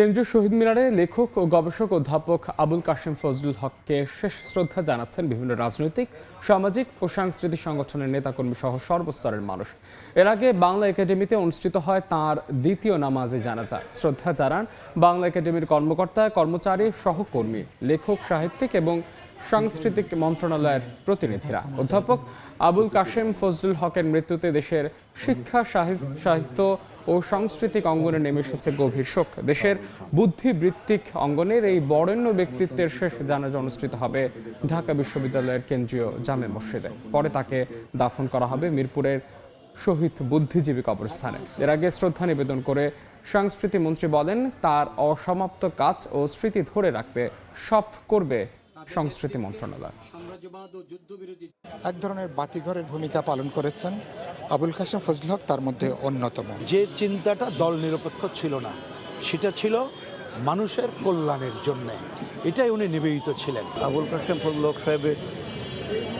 কেন্দ্রীয় শহীদ মিনারে লেখক ও গবেষক অধ্যাপক আবুল কাশেম ফজলুল হককে শেষ শ্রদ্ধা জানাচ্ছেন বিভিন্ন রাজনৈতিক, সামাজিক ও সাংস্কৃতিক সংগঠনের নেতাকর্মী সহ সর্বস্তরের মানুষ। এর আগে বাংলা একাডেমিতে অনুষ্ঠিত হয় তাঁর দ্বিতীয় নামাজে জানাজা। শ্রদ্ধা জানান বাংলা একাডেমির কর্মকর্তা, কর্মচারী, সহকর্মী, লেখক, সাহিত্যিক এবং সাংস্কৃতিক মন্ত্রণালয়ের প্রতিনিধিরা। অধ্যাপক আবুল কাশেম ফজলুল হকের মৃত্যুতে দেশের শিক্ষা, সাহিত্য ও সাংস্কৃতিক অঙ্গনে নেমে এসেছে গভীর শোক। দেশের বুদ্ধিবৃত্তিক অঙ্গনের এই বরেণ্য ব্যক্তিত্বের শেষ জানাজা অনুষ্ঠিত হবে ঢাকা বিশ্ববিদ্যালয়ের কেন্দ্রীয় জামে মসজিদে। পরে তাকে দাফন করা হবে মিরপুরের শহীদ বুদ্ধিজীবী কবরস্থানে। এর আগে শ্রদ্ধা নিবেদন করে সংস্কৃতি মন্ত্রী বলেন, তার অসমাপ্ত কাজ ও স্মৃতি ধরে রাখতে সব করবে সংস্কৃতি মন্ত্রণালয়। এক ধরনের বাতিঘরের ভূমিকা পালন করেছেন আবুল কাশেম ফজলুল হক, তার মধ্যে অন্যতম। যে চিন্তাটা দল নিরপেক্ষ ছিল না, সেটা ছিল মানুষের কল্যাণের জন্যে, এটাই উনি নিবেদিত ছিলেন। আবুল কাশেম ফজলুল হক সাহেবের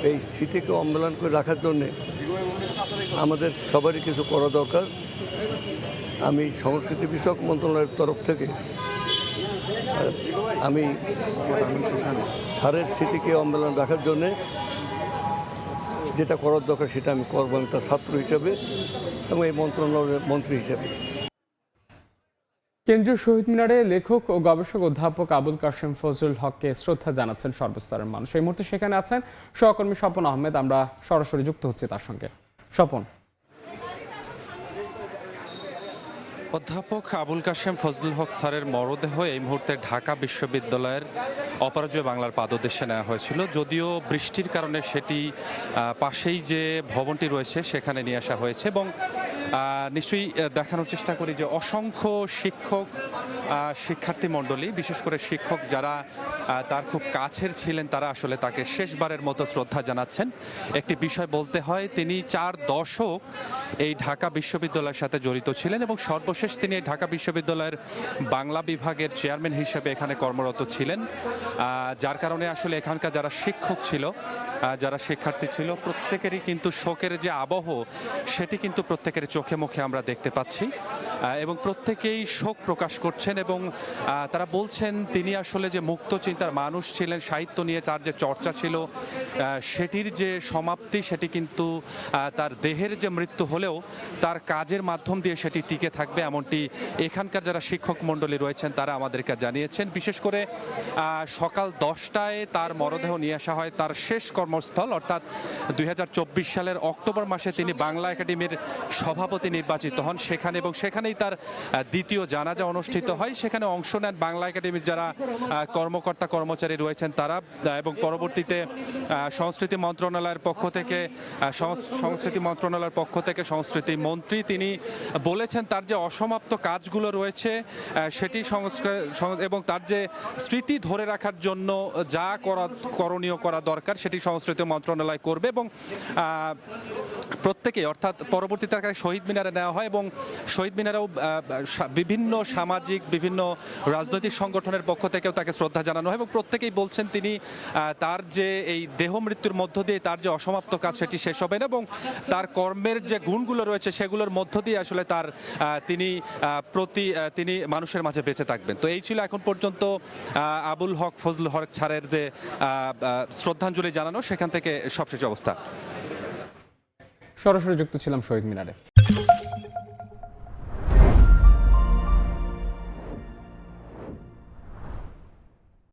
এই স্মৃতিকে অম্লান করে রাখার জন্যে আমাদের সবারই কিছু করা দরকার। আমি সংস্কৃতি বিষয়ক মন্ত্রণালয়ের তরফ থেকে আমি স্যারের স্মৃতিকে অম্লান রাখার জন্যে যেটা করার দরকার সেটা আমি করবো, আমি তার ছাত্র হিসাবে এবং এই মন্ত্রণালয়ের মন্ত্রী হিসাবে। কেন্দ্রীয় শহীদ মিনারে লেখক ও গবেষক অধ্যাপক আবুল কাশেম ফজলুল হককে শ্রদ্ধা জানাচ্ছেন সর্বস্তরের মানুষ। এই মুহূর্তে সেখানে আছেন সহকর্মী স্বপন আহমেদ। আমরা সরাসরি যুক্ত হচ্ছি তার সঙ্গে। স্বপন, অধ্যাপক আবুল কাশেম ফজলুল হক স্যারের মরদেহ এই মুহূর্তে ঢাকা বিশ্ববিদ্যালয়ের অপরাজয় বাংলার পাদদেশে নেওয়া হয়েছিল। যদিও বৃষ্টির কারণে সেটি পাশেই যে ভবনটি রয়েছে সেখানে নিয়ে আসা হয়েছে এবং নিশ্চয়ই দেখানোর চেষ্টা করি যে অসংখ্য শিক্ষক, শিক্ষার্থী মণ্ডলী, বিশেষ করে শিক্ষক যারা তার খুব কাছের ছিলেন, তারা আসলে তাকে শেষবারের মতো শ্রদ্ধা জানাচ্ছেন। একটি বিষয় বলতে হয়, তিনি 4 দশক এই ঢাকা বিশ্ববিদ্যালয়ের সাথে জড়িত ছিলেন এবং সর্বশেষ তিনি ঢাকা বিশ্ববিদ্যালয়ের বাংলা বিভাগের চেয়ারম্যান হিসেবে এখানে কর্মরত ছিলেন। যার কারণে আসলে এখানকার যারা শিক্ষক ছিল, যারা শিক্ষার্থী ছিল, প্রত্যেকেরই কিন্তু শোকের যে আবহ সেটি কিন্তু প্রত্যেকের চোখে মুখে আমরা দেখতে পাচ্ছি এবং প্রত্যেকেই শোক প্রকাশ করছেন এবং তারা বলছেন তিনি আসলে যে মুক্ত চিন্তার মানুষ ছিলেন, সাহিত্য নিয়ে তার যে চর্চা ছিল সেটির যে সমাপ্তি সেটি কিন্তু তার দেহের যে মৃত্যু হলেও তার কাজের মাধ্যম দিয়ে সেটি টিকে থাকবে, এমনটি এখানকার যারা শিক্ষক মণ্ডলী রয়েছেন তারা আমাদেরকে জানিয়েছেন। বিশেষ করে সকাল 10টায় তার মরদেহ নিয়ে আসা হয় তার শেষ কর্মস্থল, অর্থাৎ 2024 সালের অক্টোবর মাসে তিনি বাংলা একাডেমির সভাপতি নির্বাচিত হন সেখানে, এবং সেখানেই তার দ্বিতীয় জানাজা অনুষ্ঠিত হয়। সেখানে অংশ নেন বাংলা একাডেমির যারা কর্মকর্তা, কর্মচারী রয়েছেন তারা, এবং পরবর্তীতে সংস্কৃতি মন্ত্রণালয়ের পক্ষ থেকে সংস্কৃতি মন্ত্রী তিনি বলেছেন তার যে অসমাপ্ত কাজগুলো রয়েছে সেটি এবং তার যে স্মৃতি ধরে রাখার জন্য যা করণীয় করা দরকার সেটি সংস্কৃতি মন্ত্রণালয় করবে এবং প্রত্যেকে, অর্থাৎ পরবর্তীতে তাকে শহীদ মিনারে নেওয়া হয় এবং শহীদ মিনারেও বিভিন্ন সামাজিক, বিভিন্ন রাজনৈতিক সংগঠনের পক্ষ থেকেও তাকে শ্রদ্ধা জানানো হয় এবং প্রত্যেকেই বলছেন তিনি তার যে এই দেহ মৃত্যুর মধ্য দিয়ে তার যে অসমাপ্ত কাজ সেটি শেষ হবে না এবং তার কর্মের যে গুণগুলো রয়েছে সেগুলোর মধ্য দিয়ে আসলে তার তিনি মানুষের মাঝে বেঁচে থাকবেন। তো এই ছিল এখন পর্যন্ত আবুল হক ফজলুল হক স্যারের যে শ্রদ্ধাঞ্জলি জানানো, সেখান থেকে সবশেষ অবস্থা। সরাসরি যুক্ত ছিলাম শহীদ মিনারে।